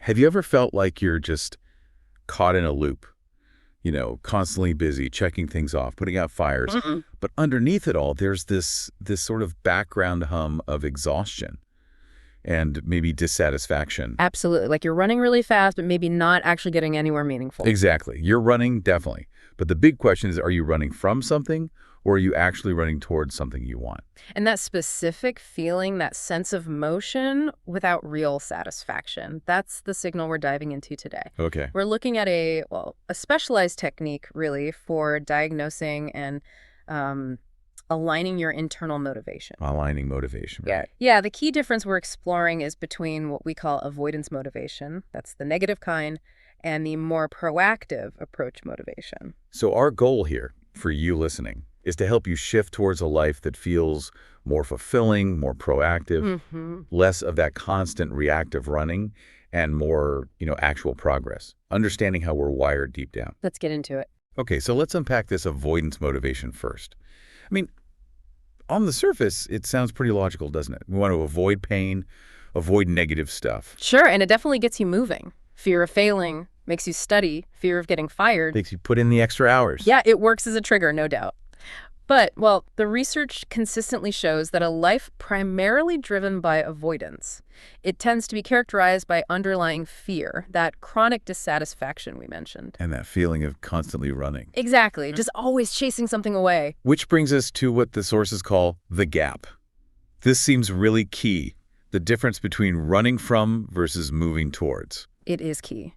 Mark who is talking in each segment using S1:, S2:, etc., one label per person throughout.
S1: Have you ever felt like you're just caught in a loop? Constantly busy, checking things off, putting out fires.
S2: Mm-mm.
S1: But underneath it all, there's this sort of background hum of exhaustion and maybe dissatisfaction.
S2: Absolutely. Like you're running really fast, but maybe not actually getting anywhere meaningful.
S1: Exactly. You're running, definitely. But the big question is, are you running from something or are you actually running towards something you want?
S2: And that specific feeling, that sense of motion without real satisfaction, that's the signal we're diving into today.
S1: Okay.
S2: We're looking at a specialized technique, really, for diagnosing and aligning your internal motivation.
S1: Aligning motivation.
S2: Yeah. Yeah, the key difference we're exploring is between what we call avoidance motivation, that's the negative kind, and the more proactive approach motivation.
S1: So our goal here, for you listening, is to help you shift towards a life that feels more fulfilling, more proactive, less of that constant reactive running, and more, actual progress, understanding how we're wired deep down.
S2: Let's get into it.
S1: Okay, so let's unpack this avoidance motivation first. I mean, on the surface, it sounds pretty logical, doesn't it? We want to avoid pain, avoid negative stuff.
S2: Sure, and it definitely gets you moving. Fear of failing makes you study. Fear of getting fired.
S1: Makes you put in the extra hours.
S2: Yeah, it works as a trigger, no doubt. But, well, the research consistently shows that a life primarily driven by avoidance, it tends to be characterized by underlying fear, that chronic dissatisfaction we mentioned.
S1: And that feeling of constantly running.
S2: Exactly, just always chasing something away.
S1: Which brings us to what the sources call the gap. This seems really key, the difference between running from versus moving towards.
S2: It is key.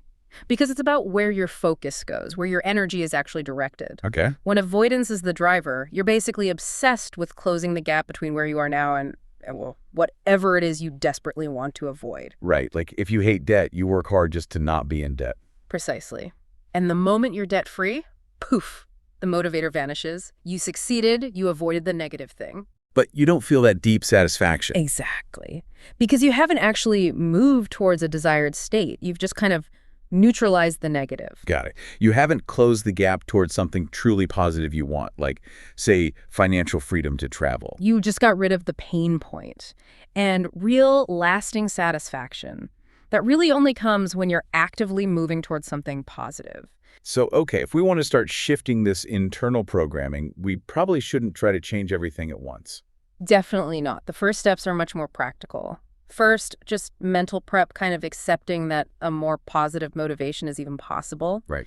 S2: Because it's about where your focus goes, where your energy is actually directed.
S1: Okay.
S2: When avoidance is the driver, you're basically obsessed with closing the gap between where you are now and well, whatever it is you desperately want to avoid.
S1: Right. Like if you hate debt, you work hard just to not be in debt.
S2: Precisely. And the moment you're debt-free, poof, the motivator vanishes. You succeeded, you avoided the negative thing.
S1: But you don't feel that deep satisfaction.
S2: Exactly. Because you haven't actually moved towards a desired state. You've just kind of neutralize the negative.
S1: Got it. You haven't closed the gap towards something truly positive you want, like, say, financial freedom to travel.
S2: You just got rid of the pain point. And real, lasting satisfaction, that really only comes when you're actively moving towards something positive.
S1: So, okay, if we want to start shifting this internal programming, we probably shouldn't try to change everything at once.
S2: Definitely not. The first steps are much more practical. First, just mental prep, kind of accepting that a more positive motivation is even possible.
S1: Right.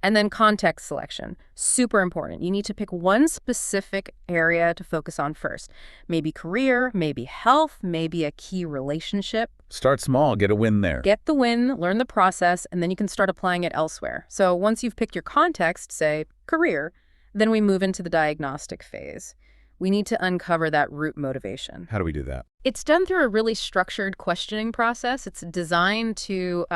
S2: And then context selection, super important. You need to pick one specific area to focus on first. Maybe career, maybe health, maybe a key relationship.
S1: Start small, get a win there.
S2: Get the win, learn the process, and then you can start applying it elsewhere. So once you've picked your context, say career, then we move into the diagnostic phase. We need to uncover that root motivation.
S1: How do we do that?
S2: It's done through a really structured questioning process. It's designed to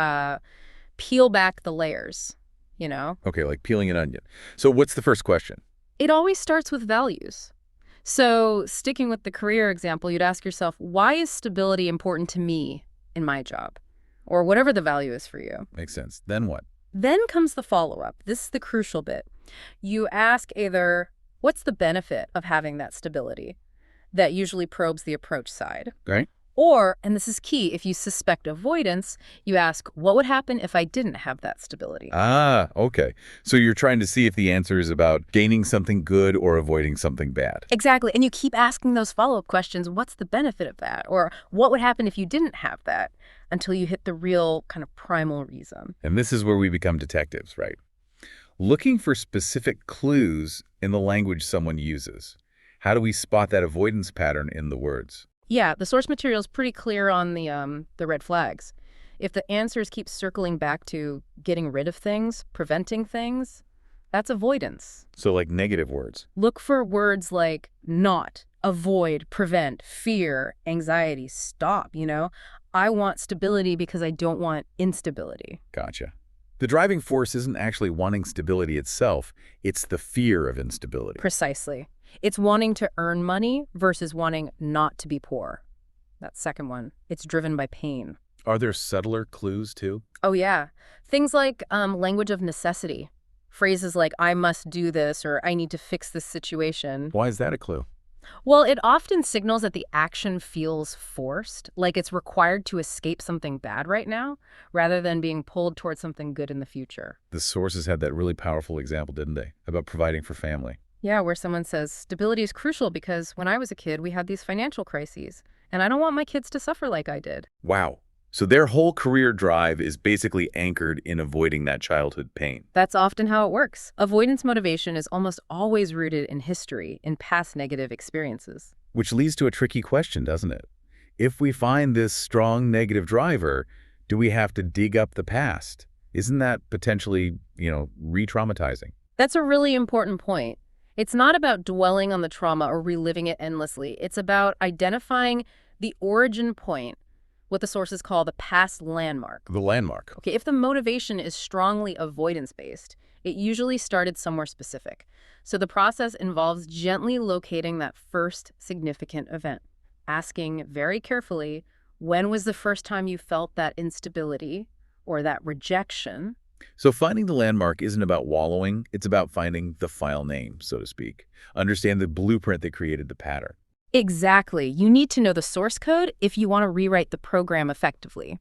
S2: peel back the layers,
S1: Okay, like peeling an onion. So what's the first question?
S2: It always starts with values. So sticking with the career example, you'd ask yourself, why is stability important to me in my job? Or whatever the value is for you.
S1: Makes sense. Then what?
S2: Then comes the follow-up. This is the crucial bit. You ask either, what's the benefit of having that stability? That usually probes the approach side.
S1: Right.
S2: Or, and this is key, if you suspect avoidance, you ask, what would happen if I didn't have that stability?
S1: Ah, okay. So you're trying to see if the answer is about gaining something good or avoiding something bad.
S2: Exactly. And you keep asking those follow-up questions, what's the benefit of that? Or what would happen if you didn't have that? Until you hit the real kind of primal reason.
S1: And this is where we become detectives, right? Looking for specific clues in the language someone uses. How do we spot that avoidance pattern in the words?
S2: Yeah, the source material is pretty clear on the red flags. If the answers keep circling back to getting rid of things, preventing things, that's avoidance.
S1: So like negative words.
S2: Look for words like not, avoid, prevent, fear, anxiety, stop, I want stability because I don't want instability.
S1: Gotcha. The driving force isn't actually wanting stability itself, it's the fear of instability.
S2: Precisely. It's wanting to earn money versus wanting not to be poor. That second one, it's driven by pain.
S1: Are there subtler clues too?
S2: Oh, yeah. Things like language of necessity. Phrases like, I must do this, or I need to fix this situation.
S1: Why is that a clue?
S2: Well, it often signals that the action feels forced, like it's required to escape something bad right now, rather than being pulled towards something good in the future.
S1: The sources had that really powerful example, didn't they, about providing for family?
S2: Yeah, where someone says, stability is crucial because when I was a kid, we had these financial crises, and I don't want my kids to suffer like I did.
S1: Wow. So their whole career drive is basically anchored in avoiding that childhood pain.
S2: That's often how it works. Avoidance motivation is almost always rooted in history, in past negative experiences.
S1: Which leads to a tricky question, doesn't it? If we find this strong negative driver, do we have to dig up the past? Isn't that potentially, re-traumatizing?
S2: That's a really important point. It's not about dwelling on the trauma or reliving it endlessly. It's about identifying the origin point, what the sources call the past landmark.
S1: The landmark.
S2: Okay, if the motivation is strongly avoidance-based, it usually started somewhere specific. So the process involves gently locating that first significant event, asking very carefully, when was the first time you felt that instability or that rejection?
S1: So finding the landmark isn't about wallowing, it's about finding the file name, so to speak. Understand the blueprint that created the pattern.
S2: Exactly. You need to know the source code if you want to rewrite the program effectively.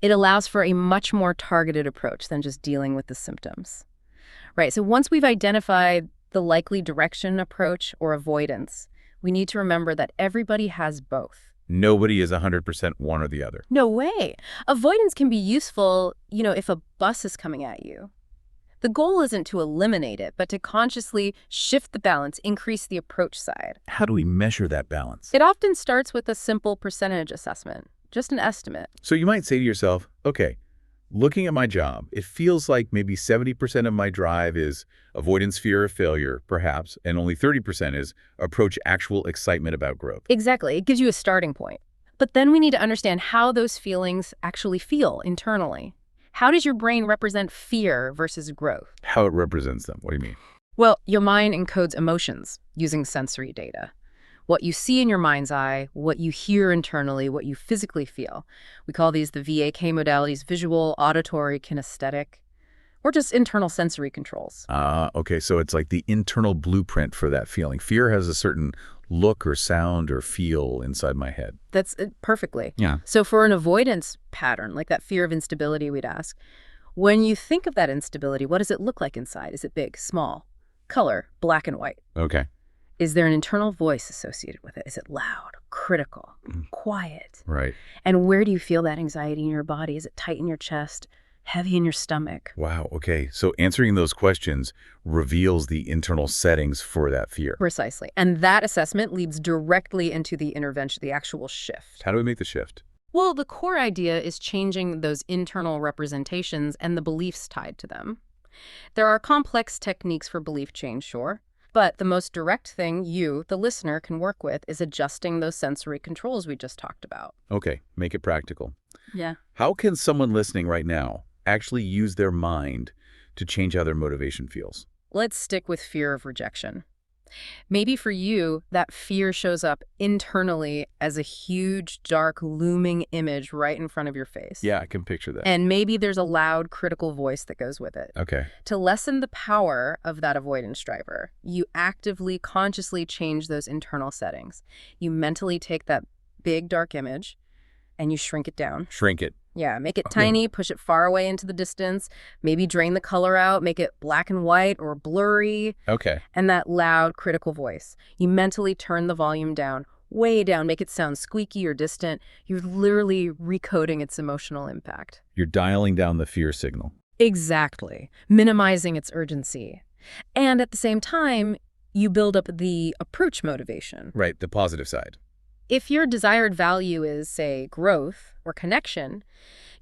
S2: It allows for a much more targeted approach than just dealing with the symptoms. Right, so once we've identified the likely direction approach or avoidance, we need to remember that everybody has both.
S1: Nobody is 100% one or the other.
S2: No way. Avoidance can be useful, if a bus is coming at you. The goal isn't to eliminate it, but to consciously shift the balance, increase the approach side.
S1: How do we measure that balance?
S2: It often starts with a simple percentage assessment, just an estimate.
S1: So you might say to yourself, okay, looking at my job, it feels like maybe 70% of my drive is avoidance, fear of failure, perhaps, and only 30% is approach actual excitement about growth.
S2: Exactly. It gives you a starting point. But then we need to understand how those feelings actually feel internally. How does your brain represent fear versus growth?
S1: How it represents them. What do you mean?
S2: Well, your mind encodes emotions using sensory data. What you see in your mind's eye, what you hear internally, what you physically feel. We call these the VAK modalities: visual, auditory, kinesthetic, or just internal sensory controls.
S1: Okay, so it's like the internal blueprint for that feeling. Fear has a certain look or sound or feel inside my head.
S2: That's it perfectly.
S1: Yeah.
S2: So for an avoidance pattern, like that fear of instability, we'd ask, when you think of that instability, what does it look like inside? Is it big, small? Color, black and white?
S1: Okay.
S2: Is there an internal voice associated with it? Is it loud, critical, quiet?
S1: Right.
S2: And where do you feel that anxiety in your body? Is it tight in your chest, heavy in your stomach?
S1: Wow. Okay. So answering those questions reveals the internal settings for that fear.
S2: Precisely. And that assessment leads directly into the intervention, the actual shift.
S1: How do we make the shift?
S2: Well, the core idea is changing those internal representations and the beliefs tied to them. There are complex techniques for belief change, sure. But the most direct thing you, the listener, can work with is adjusting those sensory controls we just talked about.
S1: Okay. Make it practical.
S2: Yeah.
S1: How can someone listening right now actually use their mind to change how their motivation feels?
S2: Let's stick with fear of rejection. Maybe for you, that fear shows up internally as a huge, dark, looming image right in front of your face.
S1: Yeah, I can picture that.
S2: And maybe there's a loud, critical voice that goes with it.
S1: Okay.
S2: To lessen the power of that avoidance driver, you actively, consciously change those internal settings. You mentally take that big, dark image and you shrink it down.
S1: Shrink it.
S2: Yeah, make it tiny, push it far away into the distance, maybe drain the color out, make it black and white or blurry.
S1: Okay.
S2: And that loud, critical voice. You mentally turn the volume down, way down, make it sound squeaky or distant. You're literally recoding its emotional impact.
S1: You're dialing down the fear signal.
S2: Exactly. Minimizing its urgency. And at the same time, you build up the approach motivation.
S1: Right, the positive side.
S2: If your desired value is, say, growth or connection,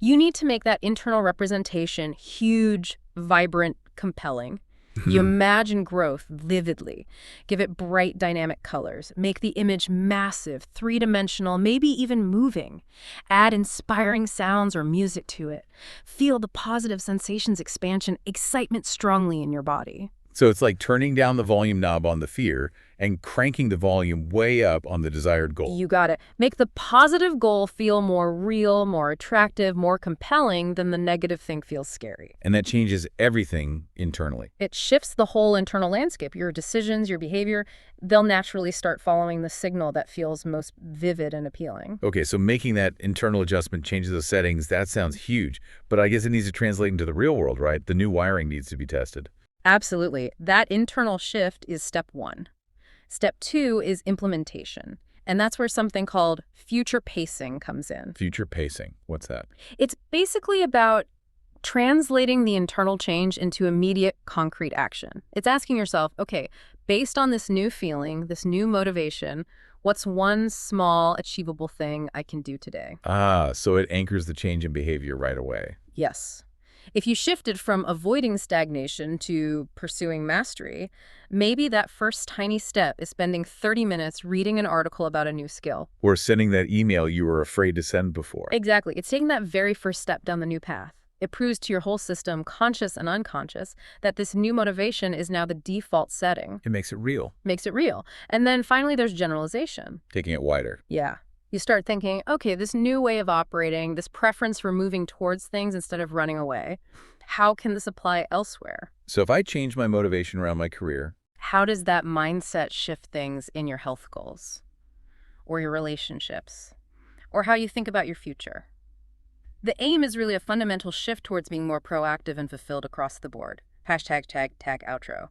S2: you need to make that internal representation huge, vibrant, compelling. You imagine growth vividly. Give it bright, dynamic colors. Make the image massive, three-dimensional, maybe even moving. Add inspiring sounds or music to it. Feel the positive sensations expansion, excitement strongly in your body.
S1: So it's like turning down the volume knob on the fear and cranking the volume way up on the desired goal.
S2: You got it. Make the positive goal feel more real, more attractive, more compelling than the negative thing feels scary.
S1: And that changes everything internally.
S2: It shifts the whole internal landscape. Your decisions, your behavior, they'll naturally start following the signal that feels most vivid and appealing.
S1: Okay, so making that internal adjustment changes the settings, that sounds huge. But I guess it needs to translate into the real world, right? The new wiring needs to be tested.
S2: Absolutely. That internal shift is step one. Step two is implementation. And that's where something called future pacing comes in.
S1: Future pacing, what's that?
S2: It's basically about translating the internal change into immediate, concrete action. It's asking yourself, okay, based on this new feeling, this new motivation, what's one small, achievable thing I can do today?
S1: Ah, so it anchors the change in behavior right away.
S2: Yes. If you shifted from avoiding stagnation to pursuing mastery, maybe that first tiny step is spending 30 minutes reading an article about a new skill.
S1: Or sending that email you were afraid to send before.
S2: Exactly. It's taking that very first step down the new path. It proves to your whole system, conscious and unconscious, that this new motivation is now the default setting.
S1: It makes it real.
S2: Makes it real. And then finally, there's generalization.
S1: Taking it wider.
S2: Yeah. You start thinking, okay, this new way of operating, this preference for moving towards things instead of running away, how can this apply elsewhere?
S1: So if I change my motivation around my career,
S2: How does that mindset shift things in your health goals or your relationships or how you think about your future? The aim is really a fundamental shift towards being more proactive and fulfilled across the board. Hashtag tag outro.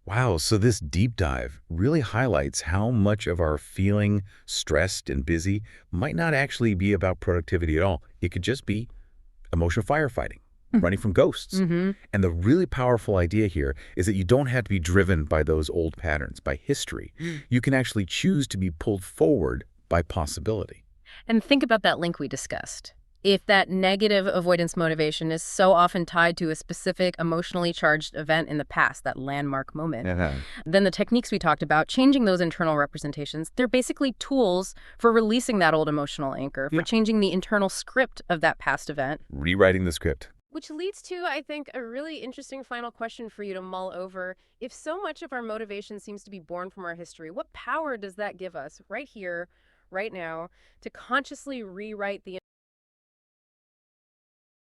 S1: wow, so this deep dive really highlights how much of our feeling stressed and busy might not actually be about productivity at all. It could just be emotional firefighting, running from ghosts.
S2: Mm-hmm.
S1: And the really powerful idea here is that you don't have to be driven by those old patterns, by history. You can actually choose to be pulled forward by possibility.
S2: And think about that link we discussed. If that negative avoidance motivation is so often tied to a specific emotionally charged event in the past, that landmark moment, then the techniques we talked about, changing those internal representations, they're basically tools for releasing that old emotional anchor, for changing the internal script of that past event.
S1: Rewriting the script.
S2: Which leads to, I think, a really interesting final question for you to mull over. If so much of our motivation seems to be born from our history, what power does that give us right here, right now, to consciously rewrite the